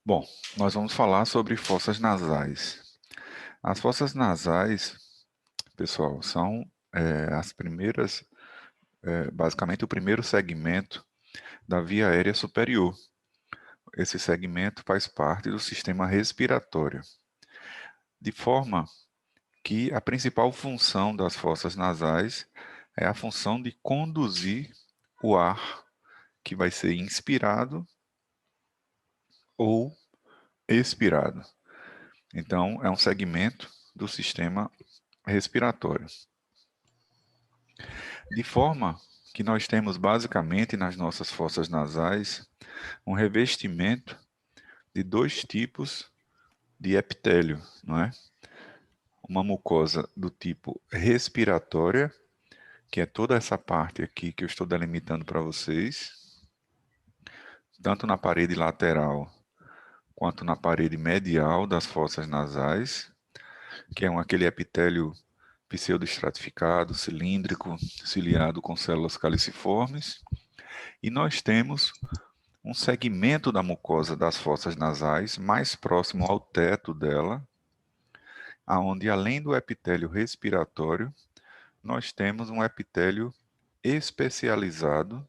Bom, nós vamos falar sobre fossas nasais. As fossas nasais, pessoal, são as primeiras, basicamente o primeiro segmento da via aérea superior. Esse segmento faz parte do sistema respiratório, de forma que a principal função das fossas nasais é a função de conduzir o ar que vai ser inspirado ou expirado. Então, é um segmento do sistema respiratório. De forma que nós temos basicamente nas nossas fossas nasais um revestimento de dois tipos de epitélio, não é? Uma mucosa do tipo respiratória, que é toda essa parte aqui que eu estou delimitando para vocês, tanto na parede lateral quanto na parede medial das fossas nasais, que é aquele epitélio pseudoestratificado, cilíndrico, ciliado com células caliciformes. E nós temos um segmento da mucosa das fossas nasais mais próximo ao teto dela, aonde além do epitélio respiratório, nós temos um epitélio especializado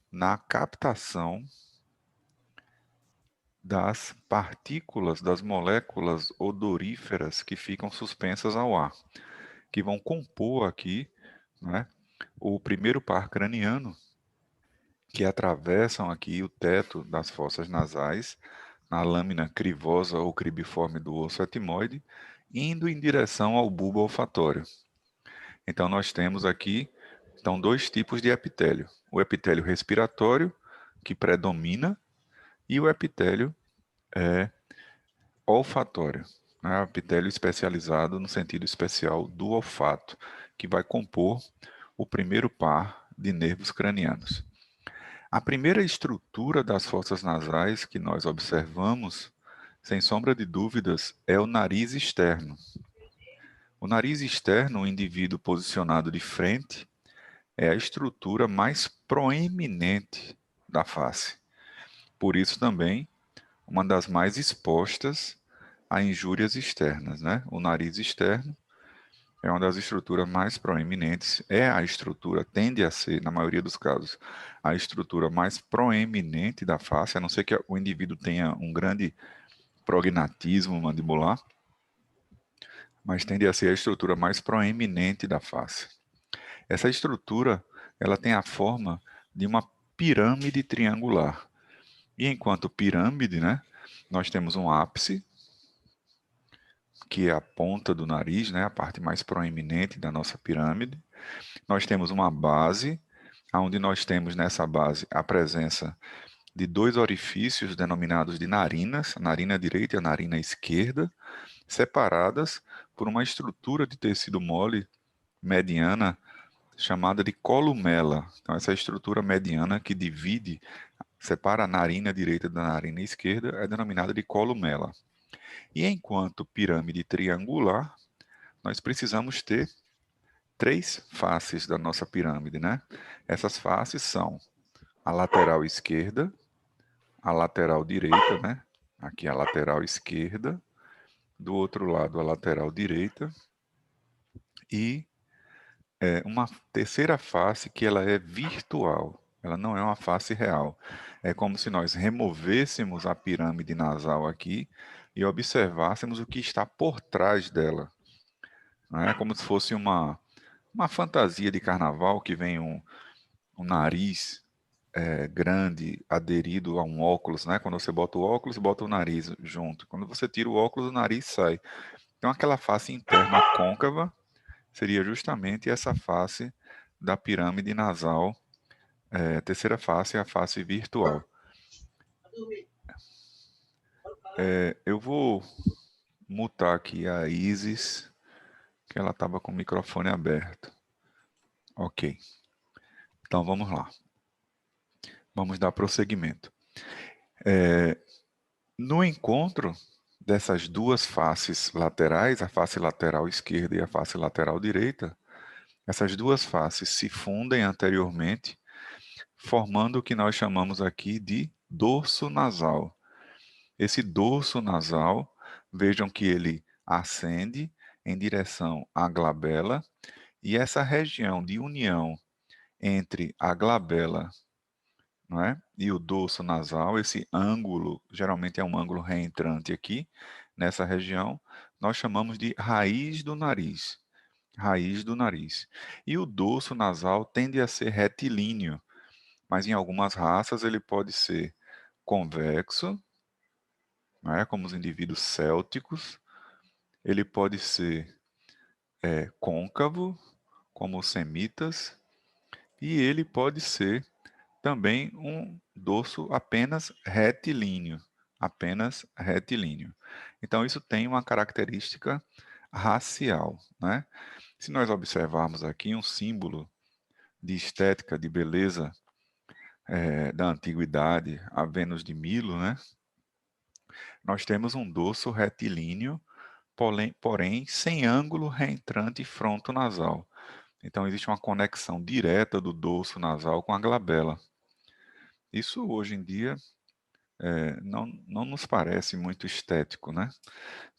na captação das partículas, das moléculas odoríferas que ficam suspensas ao ar, que vão compor aqui, né, o primeiro par craniano, que atravessam aqui o teto das fossas nasais, na lâmina crivosa ou cribiforme do osso etimoide, indo em direção ao bulbo olfatório. Então, nós temos aqui dois tipos de epitélio. O epitélio respiratório, que predomina, e o epitélio olfatório, né? O epitélio especializado no sentido especial do olfato, que vai compor o primeiro par de nervos cranianos. A primeira estrutura das fossas nasais que nós observamos, sem sombra de dúvidas, é o nariz externo. O nariz externo, o indivíduo posicionado de frente, é a estrutura mais proeminente da face. Por isso também, uma das mais expostas a injúrias externas, né? O nariz externo é uma das estruturas mais proeminentes, é a estrutura, tende a ser, na maioria dos casos, a estrutura mais proeminente da face, a não ser que o indivíduo tenha um grande prognatismo mandibular, mas tende a ser a estrutura mais proeminente da face. Essa estrutura, ela tem a forma de uma pirâmide triangular. E enquanto pirâmide, né, nós temos um ápice, que é a ponta do nariz, né, a parte mais proeminente da nossa pirâmide. Nós temos uma base, onde nós temos nessa base a presença de dois orifícios denominados de narinas, a narina direita e a narina esquerda, separadas por uma estrutura de tecido mole mediana chamada de columela. Então, essa estrutura mediana que divide, separa a narina direita da narina esquerda, é denominada de columela. E enquanto pirâmide triangular, nós precisamos ter três faces da nossa pirâmide, né? Essas faces são a lateral esquerda, a lateral direita, né? Aqui a lateral esquerda, do outro lado a lateral direita e uma terceira face que ela é virtual. Ela não é uma face real. É como se nós removêssemos a pirâmide nasal aqui e observássemos o que está por trás dela. Não é como se fosse uma fantasia de carnaval que vem um nariz grande aderido a um óculos, né? Quando você bota o óculos, bota o nariz junto. Quando você tira o óculos, o nariz sai. Então, aquela face interna côncava seria justamente essa face da pirâmide nasal. A terceira face é a face virtual. Eu vou mutar aqui a Isis, que ela estava com o microfone aberto. Ok, então vamos lá. Vamos dar prosseguimento. No encontro dessas duas faces laterais, a face lateral esquerda e a face lateral direita, essas duas faces se fundem anteriormente, formando o que nós chamamos aqui de dorso nasal. Esse dorso nasal, vejam que ele ascende em direção à glabela, e essa região de união entre a glabela, não é, e o dorso nasal, esse ângulo, geralmente é um ângulo reentrante aqui, nessa região, nós chamamos de raiz do nariz. Raiz do nariz. E o dorso nasal tende a ser retilíneo, mas em algumas raças ele pode ser convexo, né, como os indivíduos célticos, ele pode ser côncavo, como os semitas, e ele pode ser também um dorso apenas retilíneo. Então isso tem uma característica racial, né? Se nós observarmos aqui um símbolo de estética, de beleza da antiguidade, a Vênus de Milo, né? Nós temos um dorso retilíneo, porém sem ângulo reentrante frontonasal. Então existe uma conexão direta do dorso nasal com a glabela. Isso hoje em dia não nos parece muito estético, né?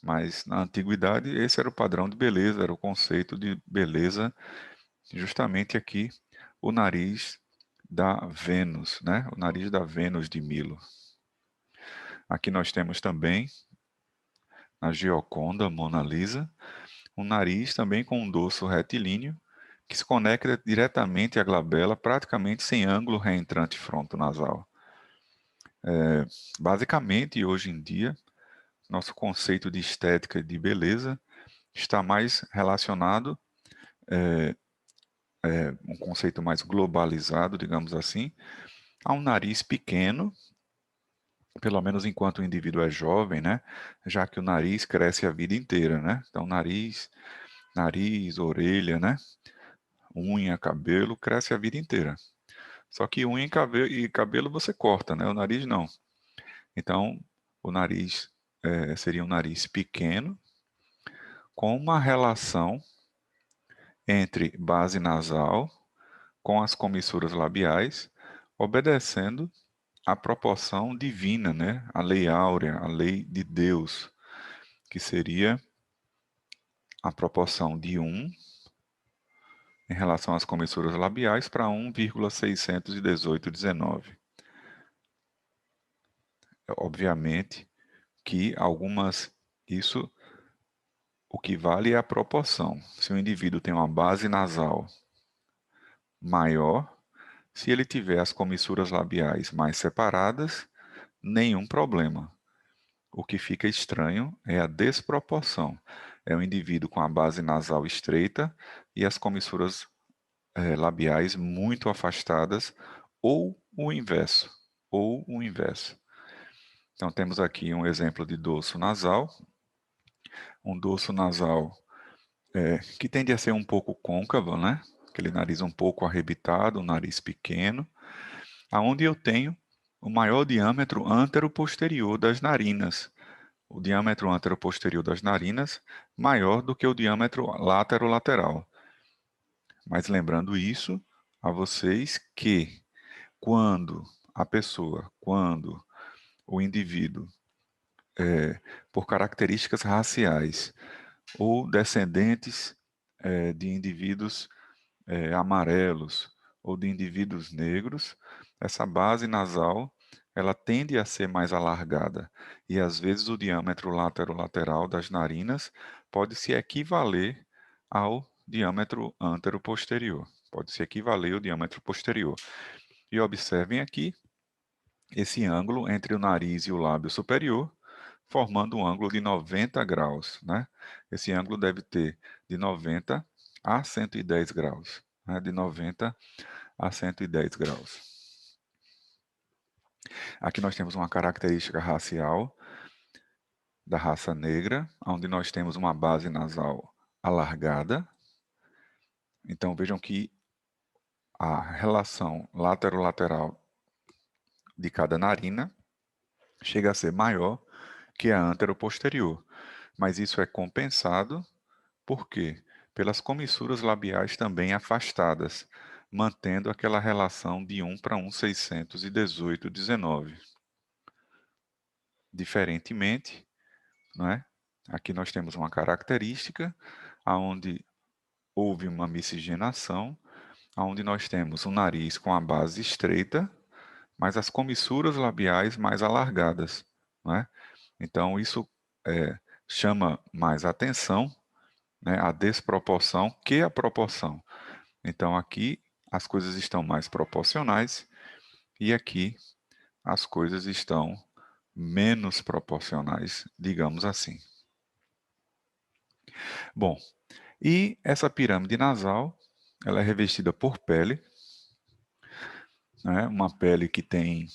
Mas na antiguidade esse era o padrão de beleza, era o conceito de beleza, justamente aqui o nariz da Vênus, né? O nariz da Vênus de Milo. Aqui nós temos também a Gioconda, Mona Lisa, um nariz também com um dorso retilíneo, que se conecta diretamente à glabela, praticamente sem ângulo reentrante frontonasal. Basicamente, hoje em dia, nosso conceito de estética e de beleza está mais relacionado, um conceito mais globalizado, digamos assim, a um nariz pequeno, pelo menos enquanto o indivíduo é jovem, né? Já que o nariz cresce a vida inteira, né? Então, nariz, orelha, né? Unha, cabelo, cresce a vida inteira. Só que unha e cabelo você corta, né? O nariz não. Então, o nariz seria um nariz pequeno, com uma relação entre base nasal com as comissuras labiais, obedecendo à proporção divina, né? A lei áurea, a lei de Deus, que seria a proporção de 1 em relação às comissuras labiais para 1,61819. Obviamente que isso, o que vale é a proporção. Se o indivíduo tem uma base nasal maior, se ele tiver as comissuras labiais mais separadas, nenhum problema. O que fica estranho é a desproporção. É o indivíduo com a base nasal estreita e as comissuras labiais muito afastadas, ou o inverso, ou o inverso. Então temos aqui um exemplo de dorso nasal, um dorso nasal que tende a ser um pouco côncavo, né? Aquele nariz um pouco arrebitado, um nariz pequeno, aonde eu tenho o maior diâmetro antero-posterior das narinas. O diâmetro antero-posterior das narinas maior do que o diâmetro látero-lateral. Mas lembrando isso a vocês que quando o indivíduo, por características raciais ou descendentes de indivíduos amarelos ou de indivíduos negros, essa base nasal ela tende a ser mais alargada e às vezes o diâmetro lateral das narinas pode se equivaler ao diâmetro antero-posterior. Pode se equivaler ao diâmetro posterior. E observem aqui esse ângulo entre o nariz e o lábio superior, formando um ângulo de 90 graus, né? Esse ângulo deve ter de 90 a 110 graus, né? De 90 a 110 graus. Aqui nós temos uma característica racial da raça negra, onde nós temos uma base nasal alargada. Então vejam que a relação lateral de cada narina chega a ser maior que a antero-posterior, mas isso é compensado por quê? Pelas comissuras labiais também afastadas, mantendo aquela relação de 1 para 1,618,19. diferentemente, não é? Aqui nós temos uma característica onde houve uma miscigenação, onde nós temos um nariz com a base estreita, mas as comissuras labiais mais alargadas, não é? Então, isso chama mais atenção, né, a desproporção que a proporção. Então, aqui as coisas estão mais proporcionais e aqui as coisas estão menos proporcionais, digamos assim. Bom, e essa pirâmide nasal, ela é revestida por pele, né, uma pele que tem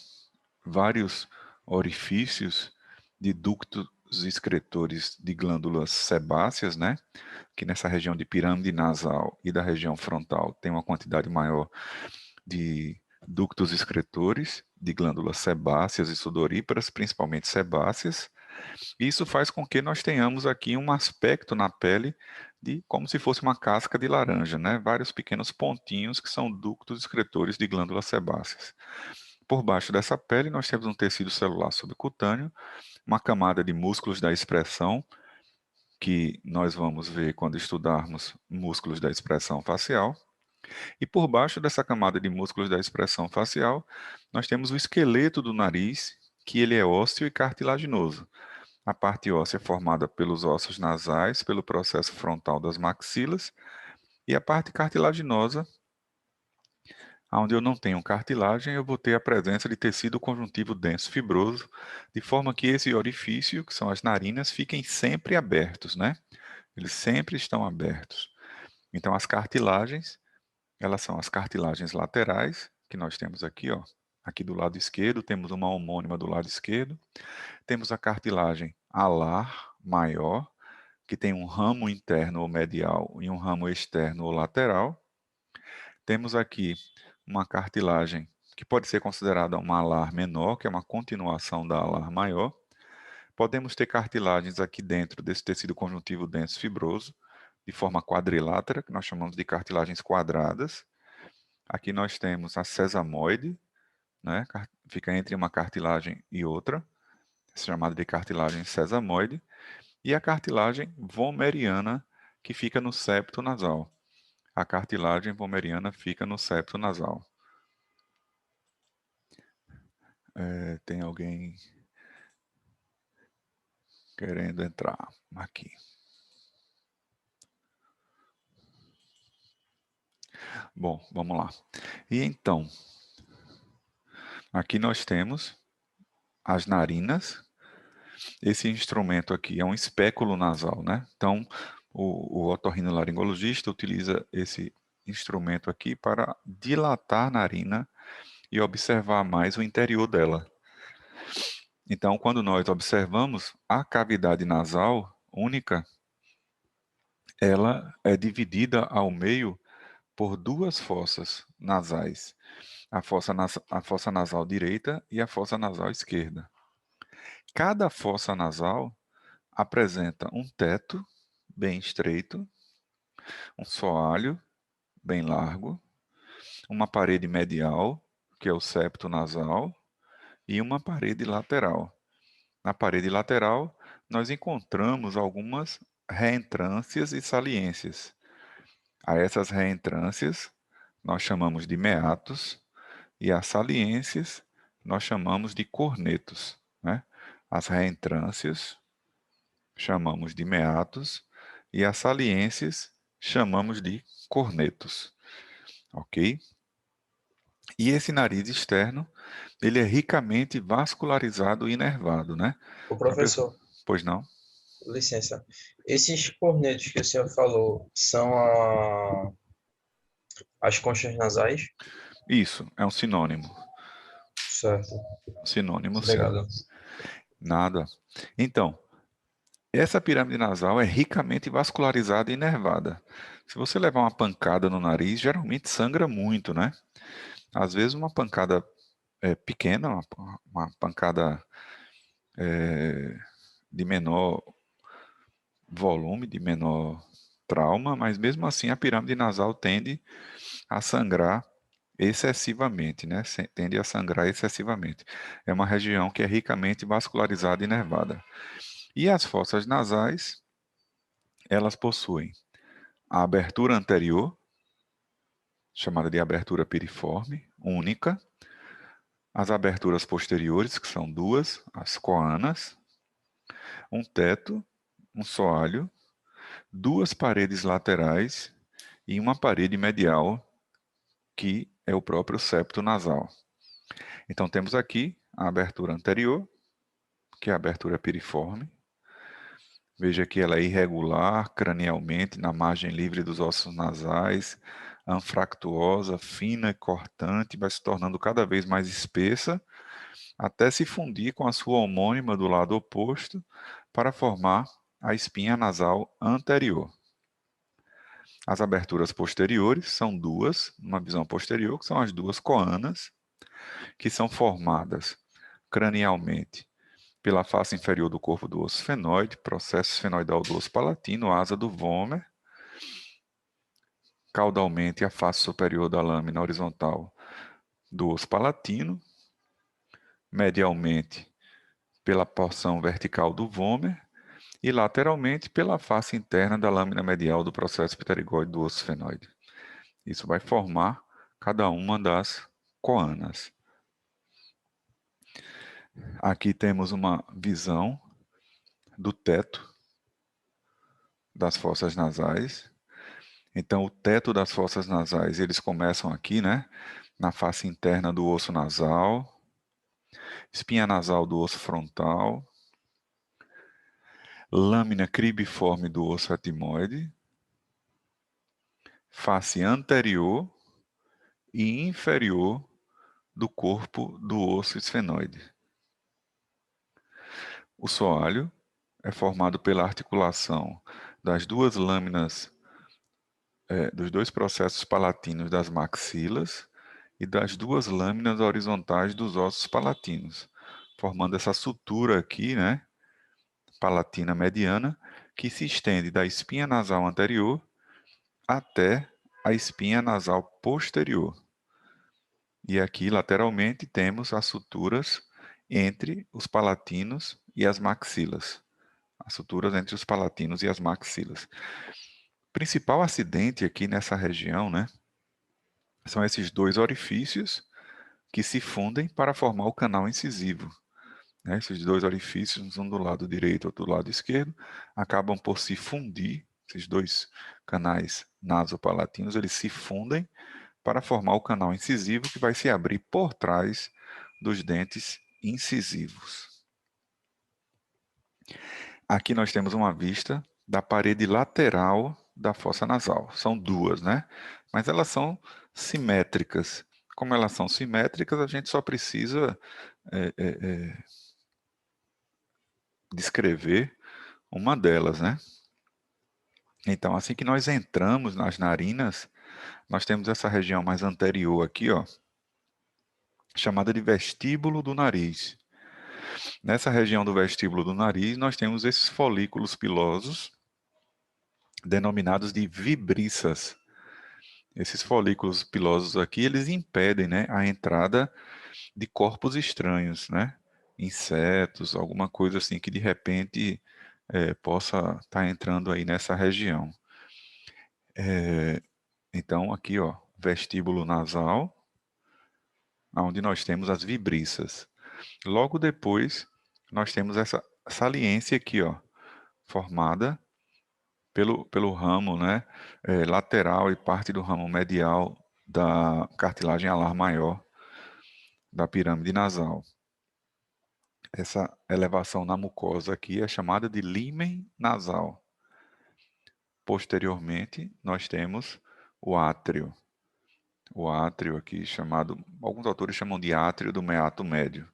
vários orifícios de ductos excretores de glândulas sebáceas, né? Que nessa região de pirâmide nasal e da região frontal tem uma quantidade maior de ductos excretores de glândulas sebáceas e sudoríparas, principalmente sebáceas. Isso faz com que nós tenhamos aqui um aspecto na pele de como se fosse uma casca de laranja, né? Vários pequenos pontinhos que são ductos excretores de glândulas sebáceas. Por baixo dessa pele, nós temos um tecido celular subcutâneo, uma camada de músculos da expressão, que nós vamos ver quando estudarmos músculos da expressão facial. E por baixo dessa camada de músculos da expressão facial, nós temos o esqueleto do nariz, que ele é ósseo e cartilaginoso. A parte óssea é formada pelos ossos nasais, pelo processo frontal das maxilas, e a parte cartilaginosa, onde eu não tenho cartilagem, eu vou ter a presença de tecido conjuntivo denso fibroso, de forma que esse orifício, que são as narinas, fiquem sempre abertos, né? Eles sempre estão abertos. Então, as cartilagens, elas são as cartilagens laterais, que nós temos aqui, ó. Aqui do lado esquerdo, temos uma homônima do lado esquerdo. Temos a cartilagem alar maior, que tem um ramo interno ou medial e um ramo externo ou lateral. Temos aqui uma cartilagem que pode ser considerada uma alar menor, que é uma continuação da alar maior. Podemos ter cartilagens aqui dentro desse tecido conjuntivo denso fibroso, de forma quadrilátera, que nós chamamos de cartilagens quadradas. Aqui nós temos a sesamoide, né? Fica entre uma cartilagem e outra, chamada de cartilagem sesamoide, e a cartilagem vomeriana, que fica no septo nasal. A cartilagem vomeriana fica no septo nasal. Tem alguém querendo entrar aqui. Bom, vamos lá. E então, aqui nós temos as narinas. Esse instrumento aqui é um espéculo nasal, né? Então, o otorrinolaringologista utiliza esse instrumento aqui para dilatar a narina e observar mais o interior dela. Então, quando nós observamos a cavidade nasal única, ela é dividida ao meio por duas fossas nasais, a fossa nasal direita e a fossa nasal esquerda. Cada fossa nasal apresenta um teto bem estreito, um soalho bem largo, uma parede medial, que é o septo nasal, e uma parede lateral. Na parede lateral, nós encontramos algumas reentrâncias e saliências. A essas reentrâncias, nós chamamos de meatos, e as saliências, nós chamamos de cornetos, né? As reentrâncias, chamamos de meatos, e as saliências, chamamos de cornetos, ok? E esse nariz externo, ele é ricamente vascularizado e inervado, né? O Pra pessoa- professor, Pois não? licença. Esses cornetos que o senhor falou são as conchas nasais? Isso, é um sinônimo. Certo. Sinônimo certo. Obrigado. Nada. Então, essa pirâmide nasal é ricamente vascularizada e inervada. Se você levar uma pancada no nariz, geralmente sangra muito, né? Às vezes uma pancada pequena, uma pancada de menor volume, de menor trauma, mas mesmo assim a pirâmide nasal tende a sangrar excessivamente, né? Tende a sangrar excessivamente. É uma região que é ricamente vascularizada e nervada. E as fossas nasais, elas possuem a abertura anterior, chamada de abertura piriforme, única, as aberturas posteriores, que são duas, as coanas, um teto, um soalho, duas paredes laterais e uma parede medial, que é o próprio septo nasal. Então temos aqui a abertura anterior, que é a abertura piriforme. Veja que ela é irregular cranialmente na margem livre dos ossos nasais, anfractuosa, fina e cortante, vai se tornando cada vez mais espessa, até se fundir com a sua homônima do lado oposto para formar a espinha nasal anterior. As aberturas posteriores são duas, numa visão posterior, que são as duas coanas, que são formadas cranialmente pela face inferior do corpo do osso fenóide, processo esfenoidal do osso palatino, asa do vômer, caudalmente a face superior da lâmina horizontal do osso palatino, medialmente pela porção vertical do vômer e lateralmente pela face interna da lâmina medial do processo pterigóide do osso fenóide. Isso vai formar cada uma das coanas. Aqui temos uma visão do teto das fossas nasais. Então, o teto das fossas nasais, eles começam aqui, né? Na face interna do osso nasal, espinha nasal do osso frontal, lâmina cribiforme do osso etimoide, face anterior e inferior do corpo do osso esfenoide. O soalho é formado pela articulação das duas lâminas, dos dois processos palatinos das maxilas e das duas lâminas horizontais dos ossos palatinos, formando essa sutura aqui, né, palatina mediana, que se estende da espinha nasal anterior até a espinha nasal posterior. E aqui, lateralmente, temos as suturas entre os palatinos e as maxilas. As suturas entre os palatinos e as maxilas. O principal acidente aqui nessa região, né, são esses dois orifícios que se fundem para formar o canal incisivo. Né? Esses dois orifícios, um do lado direito e outro do lado esquerdo, acabam por se fundir, esses dois canais nasopalatinos, eles se fundem para formar o canal incisivo que vai se abrir por trás dos dentes incisivos. Aqui nós temos uma vista da parede lateral da fossa nasal. São duas, né? Mas elas são simétricas. Como elas são simétricas, a gente só precisa descrever uma delas, né? Então, assim que nós entramos nas narinas, nós temos essa região mais anterior aqui, ó, chamada de vestíbulo do nariz. Nessa região do vestíbulo do nariz, nós temos esses folículos pilosos, denominados de vibriças. Esses folículos pilosos aqui, eles impedem, né, a entrada de corpos estranhos, né? Insetos, alguma coisa assim que de repente possa estar entrando aí nessa região. Então, aqui, ó, vestíbulo nasal, onde nós temos as vibriças. Logo depois, nós temos essa saliência aqui, ó, formada pelo ramo, né, lateral e parte do ramo medial da cartilagem alar maior da pirâmide nasal. Essa elevação na mucosa aqui é chamada de límen nasal. Posteriormente, nós temos o átrio. O átrio aqui chamado, alguns autores chamam de átrio do meato médio.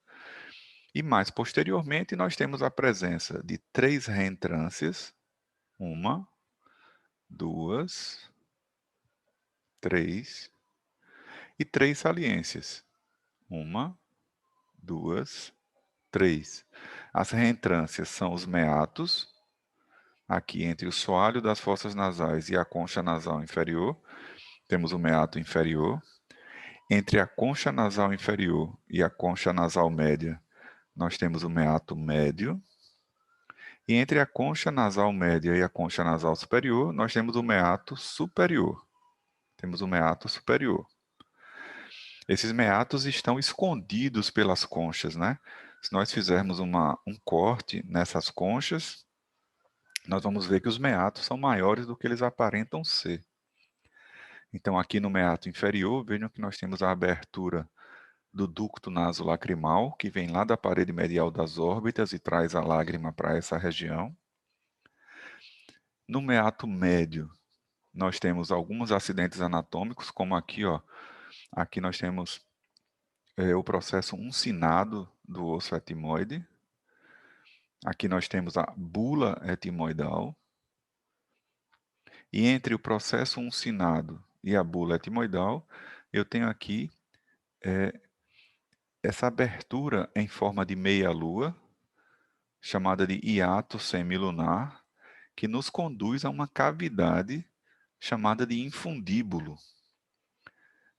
E mais posteriormente, nós temos a presença de 3 reentrâncias. Uma, duas, três. E 3 saliências. Uma, duas, três. As reentrâncias são os meatos, aqui entre o soalho das fossas nasais e a concha nasal inferior, temos o meato inferior. Entre a concha nasal inferior e a concha nasal média, nós temos o meato médio. E entre a concha nasal média e a concha nasal superior, nós temos o meato superior. Temos o meato superior. Esses meatos estão escondidos pelas conchas, né? Se nós fizermos um corte nessas conchas, nós vamos ver que os meatos são maiores do que eles aparentam ser. Então, aqui no meato inferior, vejam que nós temos a abertura do ducto nasolacrimal, que vem lá da parede medial das órbitas e traz a lágrima para essa região. No meato médio, nós temos alguns acidentes anatômicos, como aqui, ó. Aqui nós temos o processo uncinado do osso etimoide. Aqui nós temos a bula etimoidal. E entre o processo uncinado e a bula etimoidal, eu tenho aqui essa abertura em forma de meia-lua, chamada de hiato semilunar, que nos conduz a uma cavidade chamada de infundíbulo.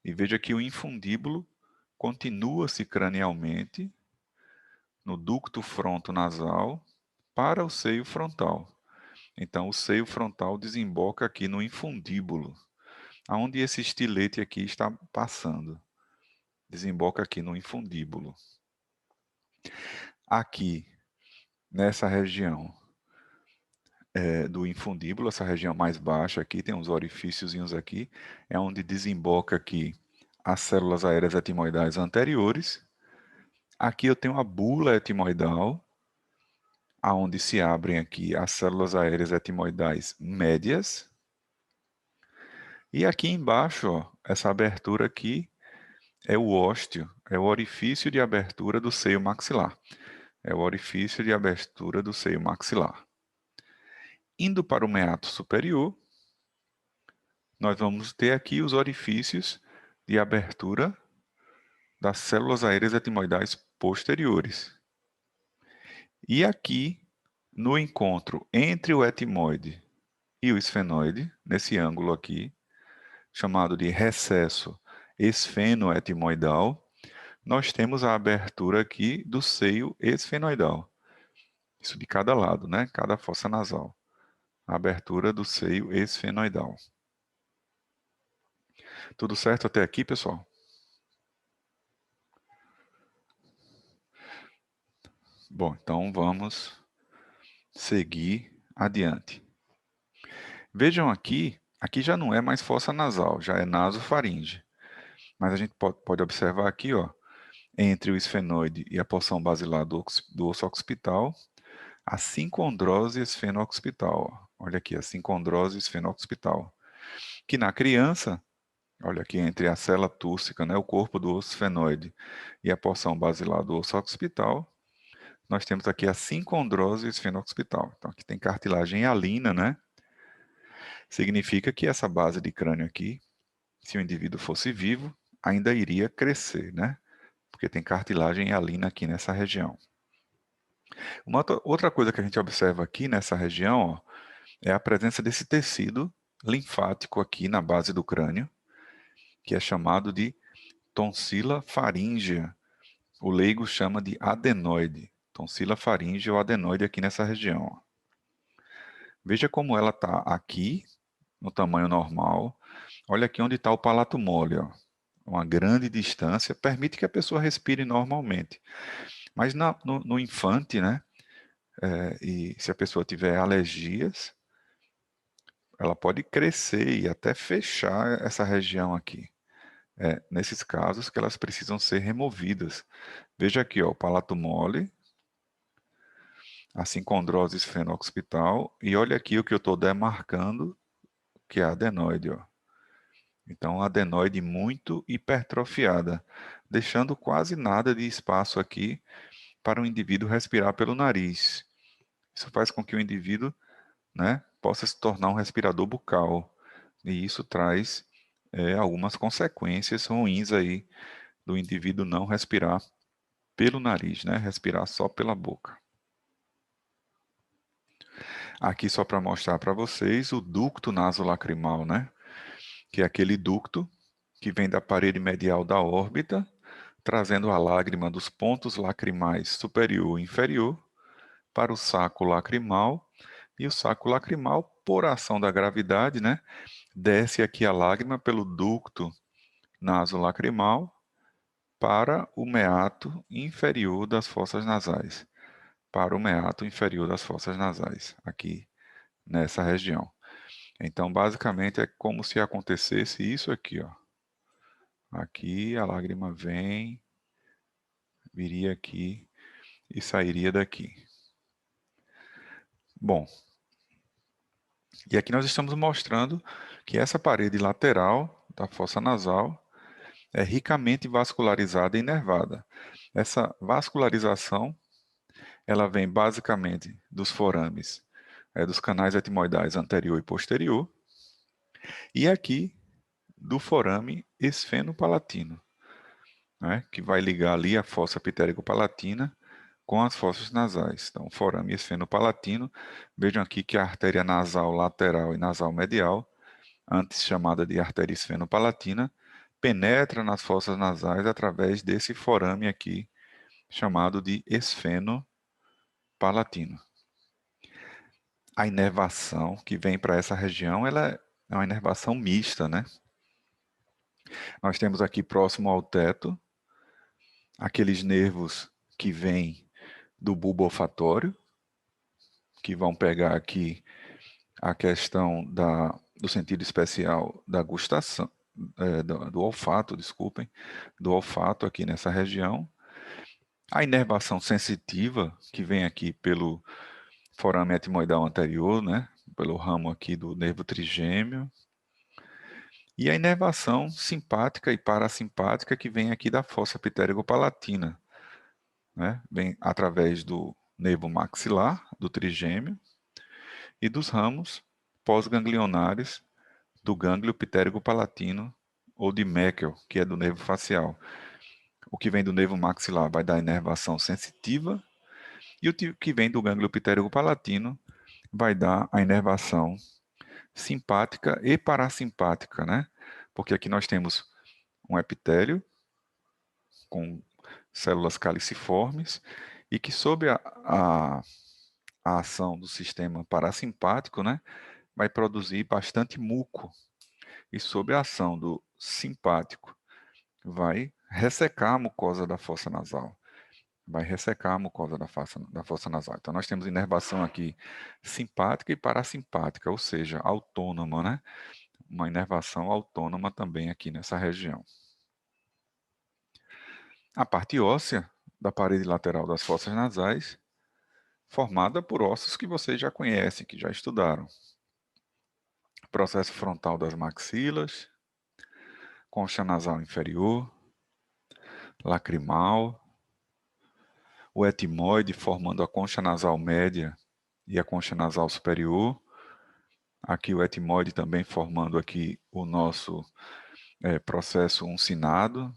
E veja que o infundíbulo continua-se cranialmente no ducto frontonasal para o seio frontal. Então, o seio frontal desemboca aqui no infundíbulo, aonde esse estilete aqui está passando. Desemboca aqui no infundíbulo. Aqui, nessa região do infundíbulo, essa região mais baixa aqui, tem uns orifíciozinhos aqui, é onde desemboca aqui as células aéreas etimoidais anteriores. Aqui eu tenho a bula etimoidal, aonde se abrem aqui as células aéreas etimoidais médias. E aqui embaixo, ó, essa abertura aqui é o ósteo, é o orifício de abertura do seio maxilar. É o orifício de abertura do seio maxilar. Indo para o meato superior, nós vamos ter aqui os orifícios de abertura das células aéreas etimoidais posteriores. E aqui, no encontro entre o etimoide e o esfenoide, nesse ângulo aqui, chamado de recesso esfenoetimoidal, nós temos a abertura aqui do seio esfenoidal. Isso de cada lado, né? Cada fossa nasal. A abertura do seio esfenoidal. Tudo certo até aqui, pessoal? Bom, então vamos seguir adiante. Vejam aqui já não é mais fossa nasal, já é nasofaringe. Mas a gente pode observar aqui, ó, entre o esfenoide e a porção basilar do osso occipital, a sincondrose esfeno-occipital. Ó. Olha aqui, a sincondrose esfeno-occipital. Que na criança, olha aqui, entre a célula túrcica, né, o corpo do osso esfenoide, e a porção basilar do osso occipital, nós temos aqui a sincondrose esfeno-occipital. Então, aqui tem cartilagem hialina, né? Significa que essa base de crânio aqui, se o indivíduo fosse vivo, ainda iria crescer, né? Porque tem cartilagem hialina aqui nessa região. Uma outra coisa que a gente observa aqui nessa região, ó, é a presença desse tecido linfático aqui na base do crânio, que é chamado de tonsila faríngea. O leigo chama de adenoide. Tonsila faríngea ou adenoide aqui nessa região. Ó. Veja como ela está aqui, no tamanho normal. Olha aqui onde está o palato mole. Ó. Uma grande distância permite que a pessoa respire normalmente. Mas no infante, né? E se a pessoa tiver alergias, ela pode crescer e até fechar essa região aqui. Nesses casos que elas precisam ser removidas. Veja aqui, ó, o palato mole, a sincondrose esfeno-occipital, e olha aqui o que eu estou demarcando, que é a adenoide. Ó. Então, a adenoide muito hipertrofiada, deixando quase nada de espaço aqui para o indivíduo respirar pelo nariz. Isso faz com que o indivíduo, né, possa se tornar um respirador bucal. E isso traz algumas consequências ruins aí do indivíduo não respirar pelo nariz, né, respirar só pela boca. Aqui só para mostrar para vocês o ducto nasolacrimal, né, que é aquele ducto que vem da parede medial da órbita, trazendo a lágrima dos pontos lacrimais superior e inferior para o saco lacrimal, e o saco lacrimal, por ação da gravidade, né, desce aqui a lágrima pelo ducto nasolacrimal para o meato inferior das fossas nasais, aqui nessa região. Então, basicamente, é como se acontecesse isso aqui, ó. Aqui a lágrima vem, viria aqui e sairia daqui. Bom, e aqui nós estamos mostrando que essa parede lateral da fossa nasal é ricamente vascularizada e inervada. Essa vascularização, ela vem basicamente dos forames, dos canais etimoidais anterior e posterior, e aqui do forame esfenopalatino, né, que vai ligar ali a fossa pitérico-palatina com as fossas nasais. Então, forame esfenopalatino, vejam aqui que a artéria nasal lateral e nasal medial, antes chamada de artéria esfenopalatina, penetra nas fossas nasais através desse forame aqui, chamado de esfenopalatino. A inervação que vem para essa região, ela é uma inervação mista, né? Nós temos aqui próximo ao teto, aqueles nervos que vêm do bulbo olfatório, que vão pegar aqui a questão do sentido especial da gustação, do olfato, desculpem, do olfato aqui nessa região. A inervação sensitiva, que vem aqui pelo forame etimoidal anterior, né, pelo ramo aqui do nervo trigêmeo. E a inervação simpática e parasimpática, que vem aqui da fossa pitérico-palatina, né, vem através do nervo maxilar, do trigêmeo, e dos ramos pós-ganglionares do gânglio pitérico-palatino ou de Meckel, que é do nervo facial. O que vem do nervo maxilar vai dar inervação sensitiva, e o que vem do gânglio pitérico-palatino vai dar a inervação simpática e parasimpática, né? Porque aqui nós temos um epitélio com células caliciformes e que sob a ação do sistema parasimpático, né, vai produzir bastante muco, e sob a ação do simpático vai ressecar a mucosa da fossa nasal. Vai ressecar a mucosa da fossa nasal. Então, nós temos inervação aqui simpática e parasimpática, ou seja, autônoma, né? Uma inervação autônoma também aqui nessa região. A parte óssea da parede lateral das fossas nasais, formada por ossos que vocês já conhecem, que já estudaram. Processo frontal das maxilas, concha nasal inferior, lacrimal, o etimoide formando a concha nasal média e a concha nasal superior. Aqui o etimoide também formando aqui o nosso processo uncinado.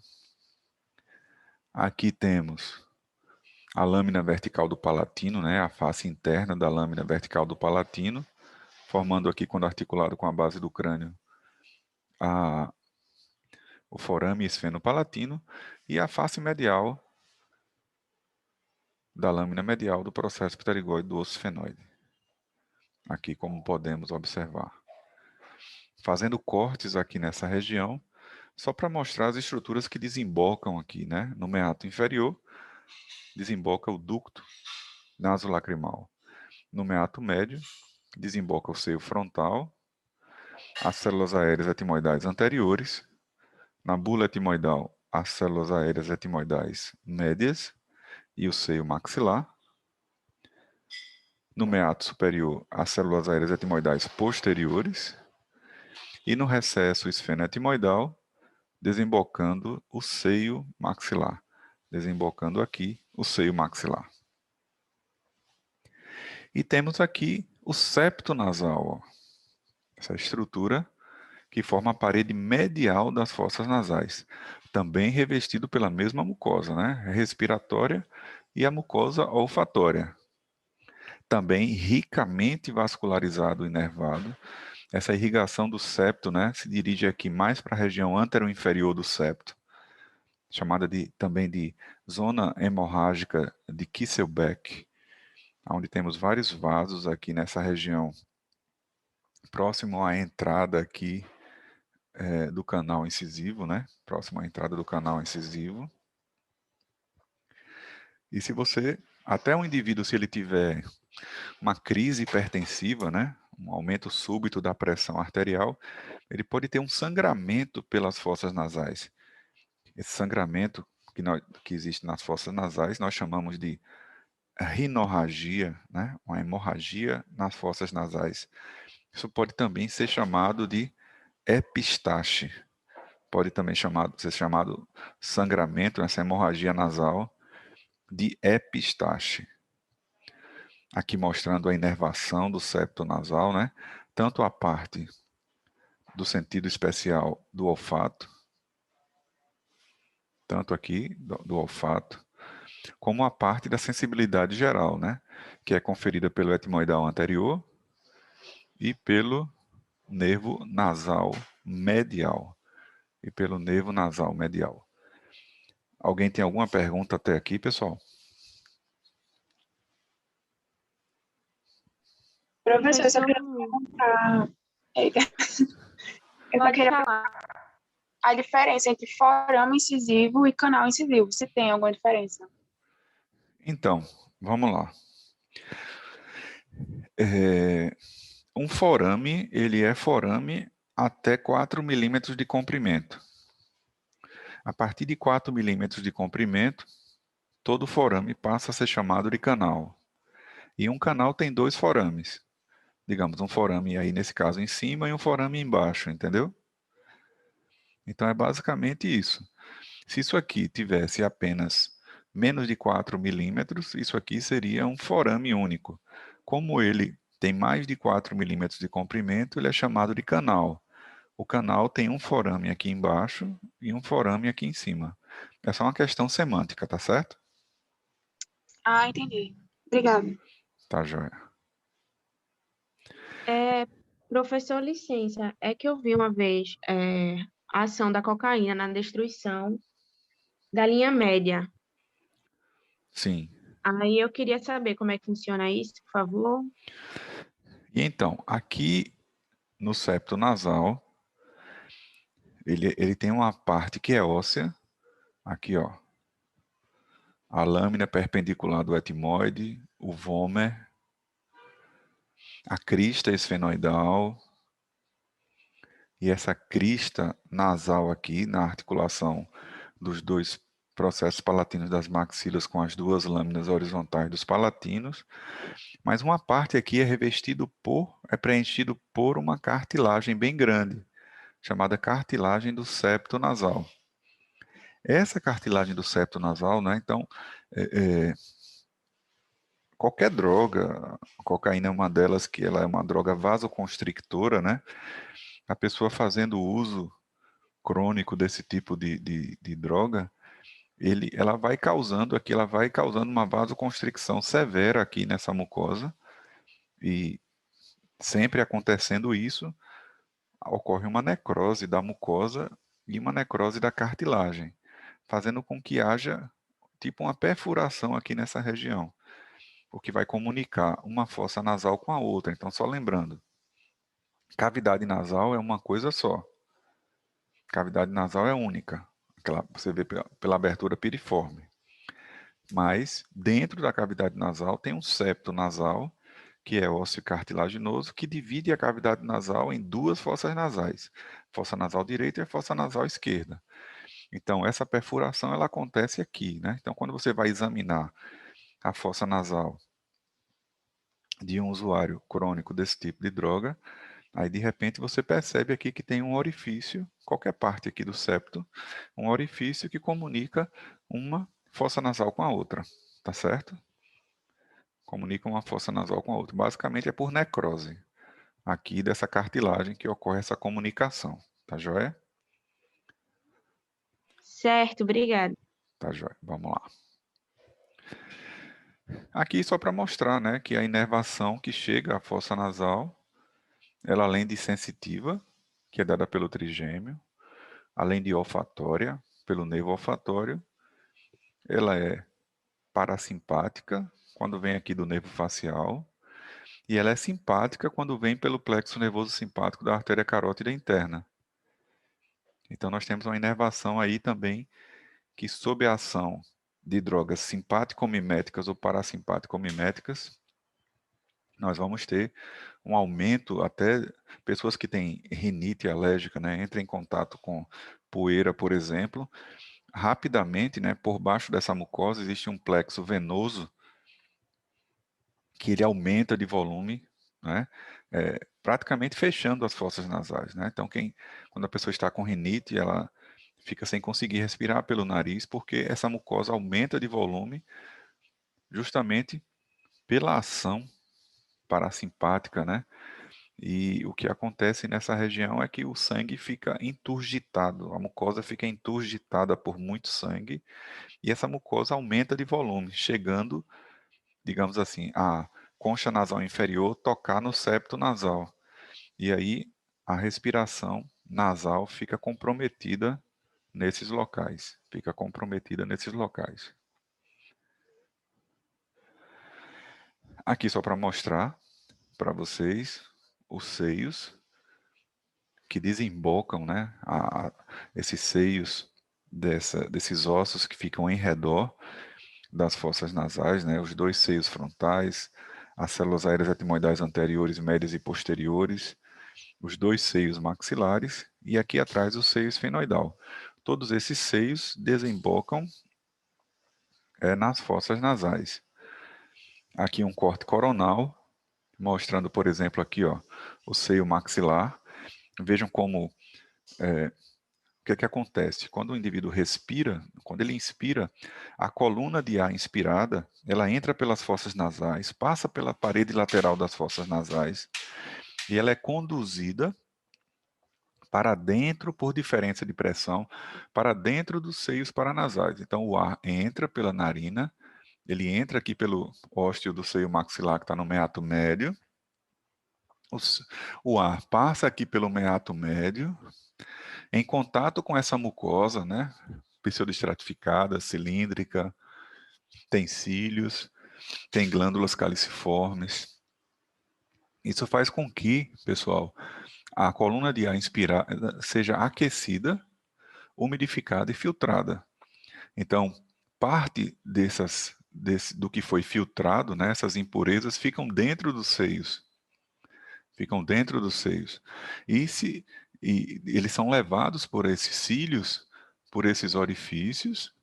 Aqui temos a lâmina vertical do palatino, né, a face interna da lâmina vertical do palatino, formando aqui, quando articulado com a base do crânio, o forame esfenopalatino, e a face medial da lâmina medial do processo pterigóide do osso esfenoide. Aqui, como podemos observar. Fazendo cortes aqui nessa região, só para mostrar as estruturas que desembocam aqui, né? No meato inferior, desemboca o ducto nasolacrimal. No meato médio, desemboca o seio frontal, as células aéreas etimoidais anteriores. Na bula etimoidal, as células aéreas etimoidais médias e o seio maxilar. No meato superior, as células aéreas etimoidais posteriores. E no recesso esfenoetimoidal, desembocando o seio maxilar. Desembocando aqui o seio maxilar. E temos aqui o septo nasal, ó. Essa estrutura que forma a parede medial das fossas nasais, também revestido pela mesma mucosa, né, respiratória e a mucosa olfatória. Também ricamente vascularizado e inervado, Essa irrigação do septo, né, se dirige aqui mais para a região antero-inferior do septo, chamada também de zona hemorrágica de Kisselbeck, onde temos vários vasos aqui nessa região, próximo à entrada aqui do canal incisivo, né? Próximo à entrada do canal incisivo. E se você, até um indivíduo, se ele tiver uma crise hipertensiva, né? Um aumento súbito da pressão arterial, ele pode ter um sangramento pelas fossas nasais. Esse sangramento que existe nas fossas nasais, nós chamamos de rinorragia, né? Uma hemorragia nas fossas nasais. Isso pode também ser chamado de epistaxe. Pode também ser chamado sangramento, essa hemorragia nasal, de epistaxe. Aqui mostrando a inervação do septo nasal, né? Tanto a parte do sentido especial do olfato, tanto aqui do olfato, como a parte da sensibilidade geral, né? Que é conferida pelo etmoidal anterior e pelo nervo nasal medial. Alguém tem alguma pergunta até aqui, pessoal? Professor, eu só queria Professor, perguntar. Eita. Eu só pode queria falar. a diferença entre forame incisivo e canal incisivo. Se tem alguma diferença? Então, vamos lá. Um forame, ele é forame até 4 milímetros de comprimento. A partir de 4 milímetros de comprimento, todo forame passa a ser chamado de canal. E um canal tem 2 forames. Digamos, um forame aí, nesse caso, em cima e um forame embaixo, entendeu? Então, é basicamente isso. Se isso aqui tivesse apenas menos de 4 milímetros, isso aqui seria um forame único. Como ele tem mais de 4 milímetros de comprimento, ele é chamado de canal. O canal tem um forame aqui embaixo e um forame aqui em cima. É só uma questão semântica, tá certo? Ah, entendi. Obrigada. Tá, joia. Professor, licença, é que eu vi uma vez a ação da cocaína na destruição da linha média. Sim. Aí eu queria saber como é que funciona isso, por favor. E então, aqui no septo nasal, ele tem uma parte que é óssea, aqui ó, a lâmina perpendicular do etimoide, o vômer, a crista esfenoidal, e essa crista nasal aqui, na articulação dos dois processos palatinos das maxilas com as duas lâminas horizontais dos palatinos, mas uma parte aqui é preenchido por uma cartilagem bem grande, chamada cartilagem do septo nasal. Essa cartilagem do septo nasal, né, então, qualquer droga, a cocaína é uma delas, que ela é uma droga vasoconstrictora, né, a pessoa fazendo uso crônico desse tipo de droga, ela vai causando uma vasoconstricção severa aqui nessa mucosa, e sempre acontecendo isso, ocorre uma necrose da mucosa e uma necrose da cartilagem, fazendo com que haja tipo uma perfuração aqui nessa região, o que vai comunicar uma fossa nasal com a outra. Então, só lembrando, cavidade nasal é uma coisa só. Cavidade nasal é única. Você vê pela abertura piriforme. Mas, dentro da cavidade nasal, tem um septo nasal, que é ósseo cartilaginoso, que divide a cavidade nasal em duas fossas nasais, fossa nasal direita e a fossa nasal esquerda. Então, essa perfuração ela acontece aqui, né? Então, quando você vai examinar a fossa nasal de um usuário crônico desse tipo de droga, aí de repente você percebe aqui que tem um orifício, qualquer parte aqui do septo, um orifício que comunica uma fossa nasal com a outra, tá certo? Comunica uma fossa nasal com a outra. Basicamente é por necrose aqui dessa cartilagem que ocorre essa comunicação, tá joia? Certo, obrigada. Tá joia, vamos lá. Aqui só para mostrar, né, que a inervação que chega à fossa nasal, ela além de sensitiva, que é dada pelo trigêmeo, além de olfatória, pelo nervo olfatório, ela é parasimpática, quando vem aqui do nervo facial, e ela é simpática quando vem pelo plexo nervoso simpático da artéria carótida interna. Então, nós temos uma inervação aí também que, sob a ação de drogas simpático-miméticas ou parasimpático-miméticas, nós vamos ter um aumento, até pessoas que têm rinite alérgica, né, entram em contato com poeira, por exemplo, rapidamente, né, por baixo dessa mucosa existe um plexo venoso que ele aumenta de volume, né, praticamente fechando as fossas nasais, né? Então, quando a pessoa está com rinite, ela fica sem conseguir respirar pelo nariz, porque essa mucosa aumenta de volume justamente pela ação parasimpática, né? E o que acontece nessa região é que o sangue fica enturgitado, a mucosa fica enturgitada por muito sangue, e essa mucosa aumenta de volume, chegando, digamos assim, a concha nasal inferior tocar no septo nasal. E aí a respiração nasal fica comprometida nesses locais, fica comprometida nesses locais. Aqui só para mostrar para vocês os seios que desembocam, né, esses seios desses ossos que ficam em redor das fossas nasais, né, os dois seios frontais, as células aéreas etimoidais anteriores, médias e posteriores, os dois seios maxilares e aqui atrás o seio esfenoidal. Todos esses seios desembocam nas fossas nasais. Aqui um corte coronal, mostrando, por exemplo, aqui ó, o seio maxilar. Vejam como o que é que acontece? Quando o indivíduo respira, quando ele inspira, a coluna de ar inspirada, ela entra pelas fossas nasais, passa pela parede lateral das fossas nasais e ela é conduzida para dentro por diferença de pressão, para dentro dos seios paranasais. Então o ar entra pela narina, ele entra aqui pelo ósteo do seio maxilar que está no meato médio, o ar passa aqui pelo meato médio, em contato com essa mucosa, né, pseudoestratificada, cilíndrica, tem cílios, tem glândulas caliciformes. Isso faz com que, pessoal, a coluna de ar inspirada seja aquecida, umidificada e filtrada. Então, parte do que foi filtrado, né, essas impurezas, ficam dentro dos seios. Ficam dentro dos seios. E eles são levados por esses cílios, por esses orifícios,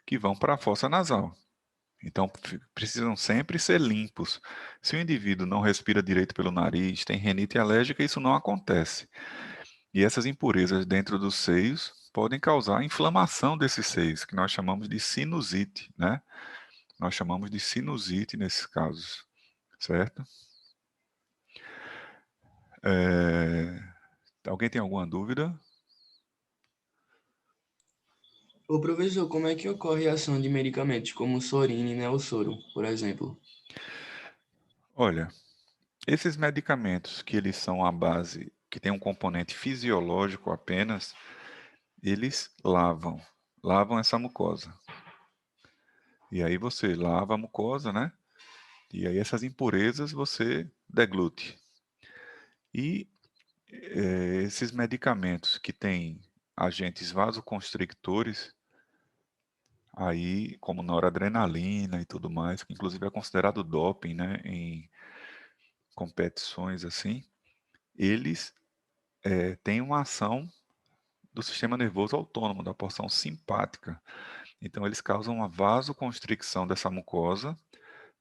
que vão para a fossa nasal. Então, precisam sempre ser limpos. Se o indivíduo não respira direito pelo nariz, tem rinite alérgica, isso não acontece. E essas impurezas dentro dos seios podem causar inflamação desses seios, que nós chamamos de sinusite, né? Nós chamamos de sinusite nesses casos, certo? Alguém tem alguma dúvida? Ô, professor, como é que ocorre a ação de medicamentos como o Sorine e Neosoro, por exemplo? Olha, esses medicamentos que eles são à base, que tem um componente fisiológico apenas, eles lavam essa mucosa. E aí você lava a mucosa, né? E aí essas impurezas você deglute. E esses medicamentos que têm agentes vasoconstrictores, aí como noradrenalina e tudo mais, que inclusive é considerado doping, né, em competições assim, eles têm uma ação do sistema nervoso autônomo, da porção simpática. Então eles causam uma vasoconstricção dessa mucosa,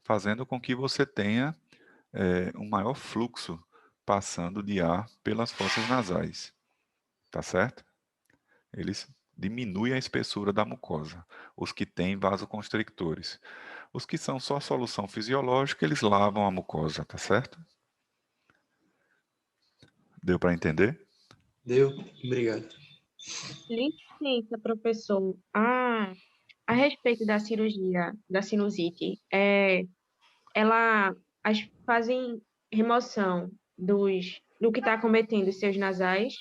fazendo com que você tenha um maior fluxo passando de ar pelas fossas nasais, tá certo? Eles diminuem a espessura da mucosa, os que têm vasoconstrictores. Os que são só solução fisiológica, eles lavam a mucosa, tá certo? Deu para entender? Deu? Obrigado. Licença, professor. A respeito da cirurgia da sinusite, ela fazem remoção do que está acometendo os seus nasais?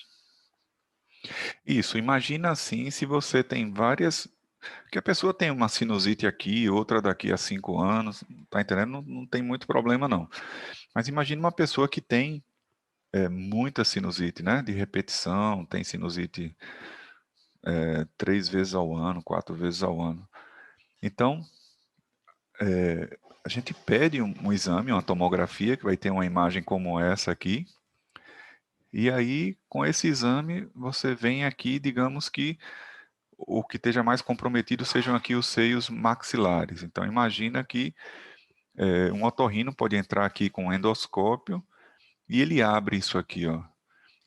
Isso, imagina assim, se você tem várias. Que a pessoa tem uma sinusite aqui, outra daqui a 5 anos, tá entendendo? Não tem muito problema, não. Mas imagina uma pessoa que tem muita sinusite, né? De repetição, tem sinusite 3 vezes ao ano, 4 vezes ao ano. Então, a gente pede um exame, uma tomografia, que vai ter uma imagem como essa aqui. E aí, com esse exame, você vem aqui, digamos que o que esteja mais comprometido sejam aqui os seios maxilares. Então, imagina que um otorrino pode entrar aqui com um endoscópio e ele abre isso aqui, ó.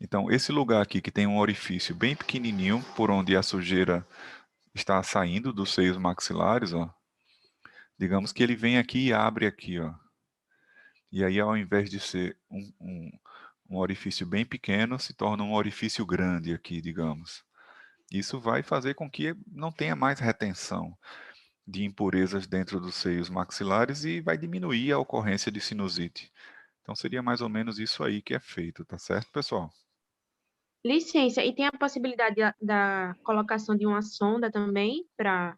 Então, esse lugar aqui que tem um orifício bem pequenininho, por onde a sujeira está saindo dos seios maxilares, ó. Digamos que ele vem aqui e abre aqui, ó. E aí, ao invés de ser um orifício bem pequeno, se torna um orifício grande aqui, digamos. Isso vai fazer com que não tenha mais retenção de impurezas dentro dos seios maxilares e vai diminuir a ocorrência de sinusite. Então seria mais ou menos isso aí que é feito, tá certo, pessoal? Licença, e tem a possibilidade da colocação de uma sonda também para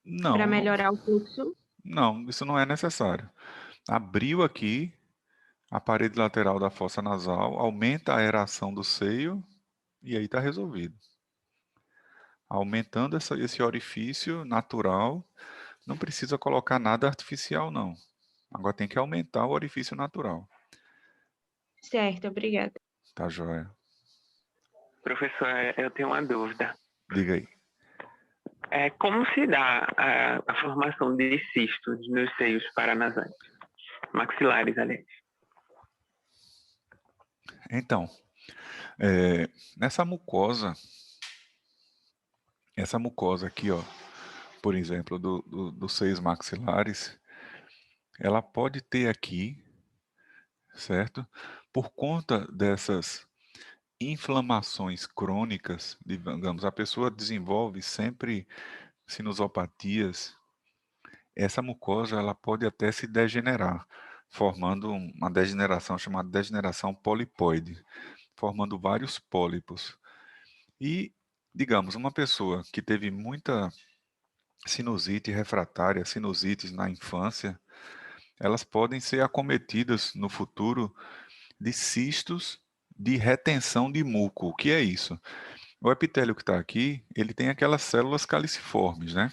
Não, melhorar o fluxo? não, isso não é necessário. Abriu aqui a parede lateral da fossa nasal, aumenta a aeração do seio e aí está resolvido. Aumentando esse orifício natural, não precisa colocar nada artificial, não. Agora tem que aumentar o orifício natural. Certo, obrigada. Tá joia? Professor, eu tenho uma dúvida. Diga aí. Como se dá a formação de cistos nos seios paranasais? Maxilares, aliás. Então, nessa mucosa, essa mucosa aqui, ó, por exemplo, dos seios maxilares, ela pode ter aqui, certo? Por conta dessas inflamações crônicas, digamos, a pessoa desenvolve sempre sinusopatias, essa mucosa ela pode até se degenerar, formando uma degeneração chamada degeneração polipoide, formando vários pólipos. E, digamos, uma pessoa que teve muita sinusite refratária, sinusites na infância, elas podem ser acometidas no futuro de cistos de retenção de muco. O que é isso? O epitélio que está aqui, ele tem aquelas células caliciformes, né?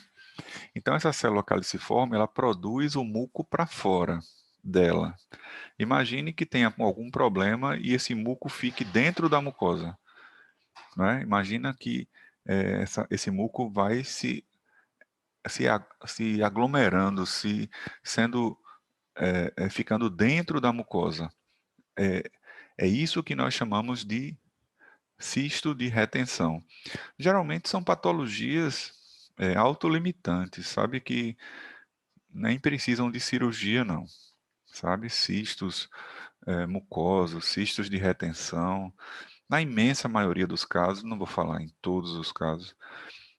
Então, essa célula caliciforme, ela produz o muco para fora dela. Imagine que tenha algum problema e esse muco fique dentro da mucosa, né? Imagina que esse muco vai se aglomerando, sendo ficando dentro da mucosa. É isso que nós chamamos de cisto de retenção. Geralmente são patologias autolimitantes, sabe, que nem precisam de cirurgia, não. Sabe, cistos mucosos, cistos de retenção. Na imensa maioria dos casos, não vou falar em todos os casos,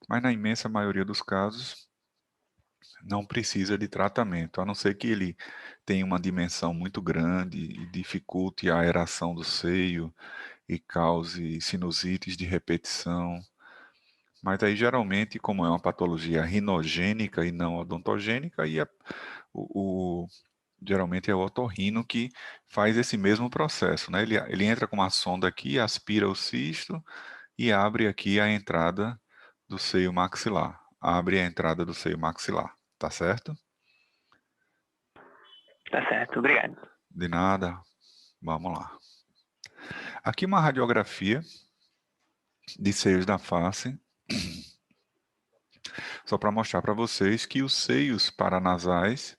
mas na imensa maioria dos casos, não precisa de tratamento, a não ser que ele tenha uma dimensão muito grande e dificulte a aeração do seio e cause sinusites de repetição. Mas aí, geralmente, como é uma patologia rinogênica e não odontogênica, aí geralmente é o otorrino que faz esse mesmo processo, né? Ele entra com uma sonda aqui, aspira o cisto e abre aqui a entrada do seio maxilar. Abre a entrada do seio maxilar, tá certo? Tá certo, obrigado. De nada. Vamos lá. Aqui uma radiografia de seios da face, só para mostrar para vocês que os seios paranasais,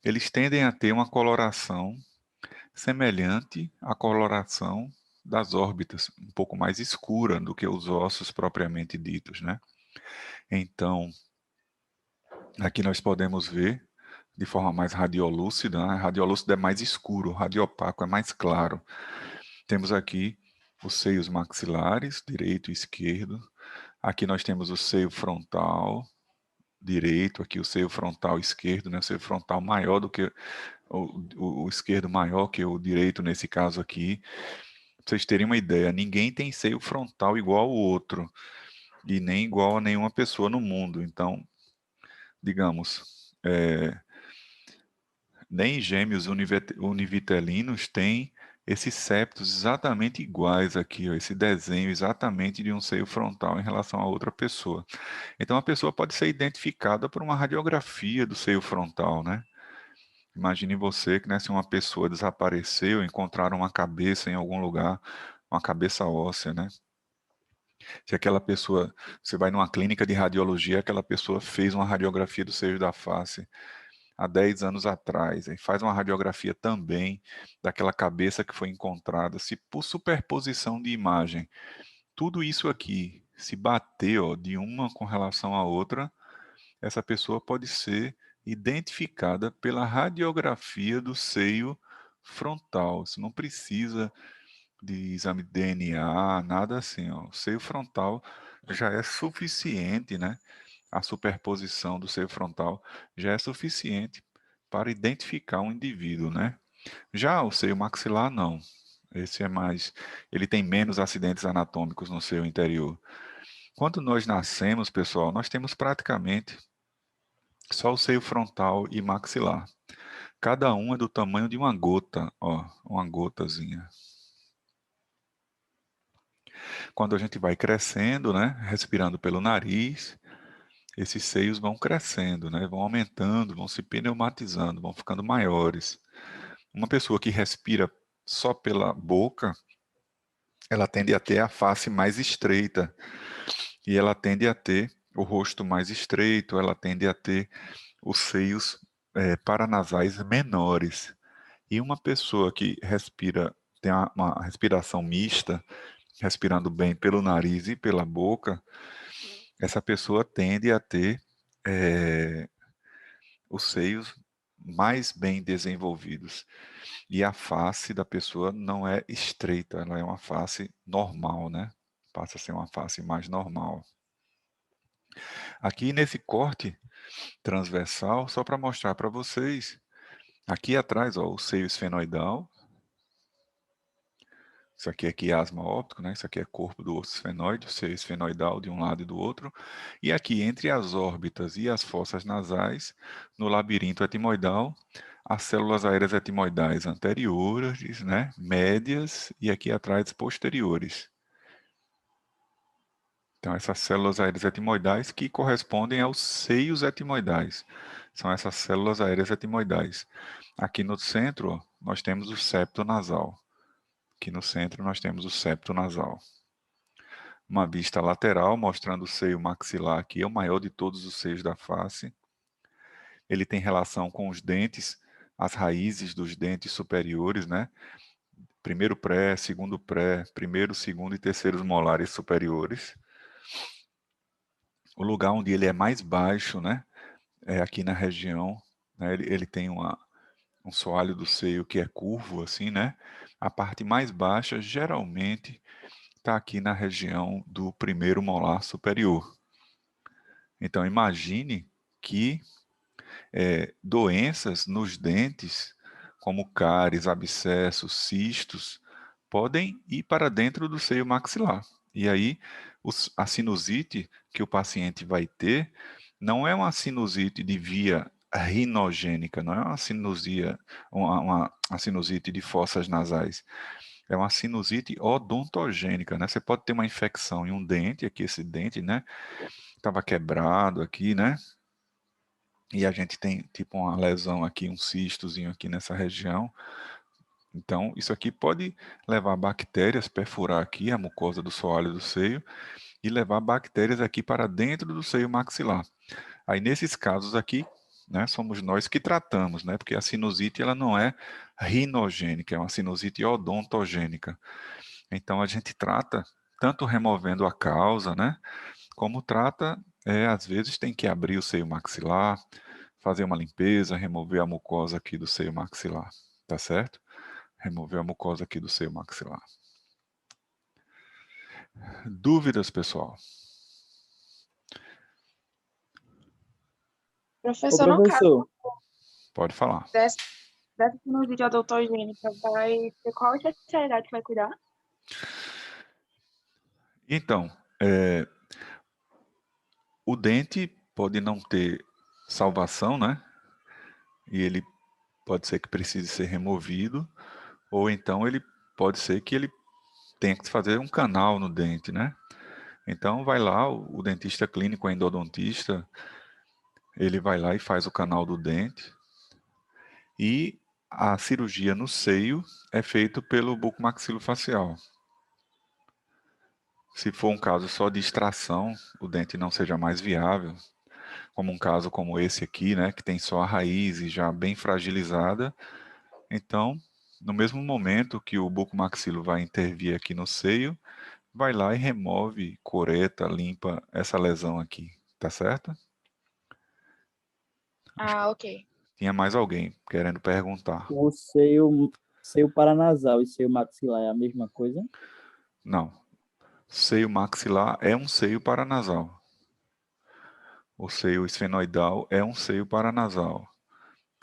eles tendem a ter uma coloração semelhante à coloração das órbitas, um pouco mais escura do que os ossos propriamente ditos, né? Então, aqui nós podemos ver de forma mais radiolúcida, né? Radiolúcida é mais escuro, radiopaco é mais claro. Temos aqui os seios maxilares, direito e esquerdo. Aqui nós temos o seio frontal, direito, aqui o seio frontal esquerdo, né? O seio frontal maior do que o esquerdo maior que o direito nesse caso aqui. Pra vocês terem uma ideia, ninguém tem seio frontal igual ao outro e nem igual a nenhuma pessoa no mundo. Então, digamos, nem gêmeos univitelinos têm esses septos exatamente iguais aqui, ó, esse desenho exatamente de um seio frontal em relação a outra pessoa. Então, a pessoa pode ser identificada por uma radiografia do seio frontal, né? Imagine você que, né, se uma pessoa desapareceu, encontraram uma cabeça em algum lugar, uma cabeça óssea, né? Se aquela pessoa, você vai numa clínica de radiologia, aquela pessoa fez uma radiografia do seio da face há 10 anos atrás, e faz uma radiografia também daquela cabeça que foi encontrada, se por superposição de imagem, tudo isso aqui se bater, ó, de uma com relação à outra, essa pessoa pode ser identificada pela radiografia do seio frontal. Isso não precisa de exame de DNA, nada assim, ó. O seio frontal já é suficiente, né? A superposição do seio frontal já é suficiente para identificar um indivíduo, né? Já o seio maxilar, não. Esse é mais, ele tem menos acidentes anatômicos no seio interior. Quando nós nascemos, pessoal, nós temos praticamente só o seio frontal e maxilar. Cada um é do tamanho de uma gota, ó, uma gotazinha. Quando a gente vai crescendo, né, respirando pelo nariz, esses seios vão crescendo, né, vão aumentando, vão se pneumatizando, vão ficando maiores. Uma pessoa que respira só pela boca, ela tende a ter a face mais estreita e ela tende a ter o rosto mais estreito, ela tende a ter os seios paranasais menores. E uma pessoa que respira, tem uma respiração mista, respirando bem pelo nariz e pela boca, essa pessoa tende a ter os seios mais bem desenvolvidos. E a face da pessoa não é estreita, ela é uma face normal, né? Passa a ser uma face mais normal. Aqui nesse corte transversal, só para mostrar para vocês, aqui atrás, ó, o seio esfenoidal. Isso aqui é quiasma óptico, né? Isso aqui é corpo do osso esfenoide, o seio esfenoidal de um lado e do outro. E aqui entre as órbitas e as fossas nasais, no labirinto etimoidal, as células aéreas etimoidais anteriores, né? Médias e aqui atrás posteriores. Então, essas células aéreas etimoidais que correspondem aos seios etimoidais. São essas células aéreas etimoidais. Aqui no centro, ó, nós temos o septo nasal. Aqui no centro nós temos o septo nasal. Uma vista lateral mostrando o seio maxilar, que é o maior de todos os seios da face. Ele tem relação com os dentes, as raízes dos dentes superiores, né? Primeiro pré, segundo pré, primeiro, segundo e terceiros molares superiores. O lugar onde ele é mais baixo, né? É aqui na região, né? Ele tem um soalho do seio que é curvo, assim, né? A parte mais baixa, geralmente, está aqui na região do primeiro molar superior. Então, imagine que doenças nos dentes, como cáries, abscessos, cistos, podem ir para dentro do seio maxilar. E aí, a sinusite que o paciente vai ter não é uma sinusite de via rinogênica, não é uma sinusite de fossas nasais. É uma sinusite odontogênica, né? Você pode ter uma infecção em um dente, aqui esse dente, né? Estava quebrado aqui, né? E a gente tem tipo uma lesão aqui, um cistozinho aqui nessa região. Então, isso aqui pode levar bactérias, perfurar aqui a mucosa do soalho do seio e levar bactérias aqui para dentro do seio maxilar. Aí, nesses casos aqui, né, somos nós que tratamos, né? Porque a sinusite ela não é rinogênica, é uma sinusite odontogênica. Então, a gente trata tanto removendo a causa, né? Como trata, às vezes tem que abrir o seio maxilar, fazer uma limpeza, remover a mucosa aqui do seio maxilar, tá certo? Remover a mucosa aqui do seio maxilar. Dúvidas, pessoal? Ô, Professor, no caso professor, Pode falar. dessa cirurgia odontogênica, vai ter qual especialidade que vai cuidar? Então, o dente pode não ter salvação, né? E ele pode ser que precise ser removido, ou então ele pode ser que ele tenha que fazer um canal no dente, né? Então vai lá, o dentista clínico, o endodontista, ele vai lá e faz o canal do dente. E a cirurgia no seio é feita pelo bucomaxilofacial. Se for um caso só de extração, o dente não seja mais viável, como um caso como esse aqui, né, que tem só a raiz e já bem fragilizada, então, no mesmo momento que o bucomaxilo vai intervir aqui no seio, vai lá e remove, coreta, limpa essa lesão aqui, tá certo? Ah, ok. Tinha mais alguém querendo perguntar. o seio paranasal e seio maxilar é a mesma coisa? Não. Seio maxilar é um seio paranasal. O seio esfenoidal é um seio paranasal.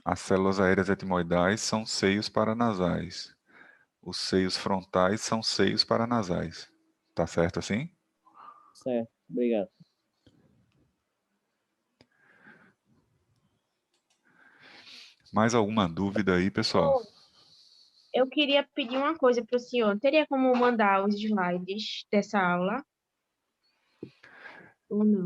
As células aéreas etimoidais são seios paranasais. Os seios frontais são seios paranasais. Tá certo assim? Certo, obrigado. Mais alguma dúvida aí, pessoal? Eu queria pedir uma coisa para o senhor. Teria como mandar os slides dessa aula? Ou não?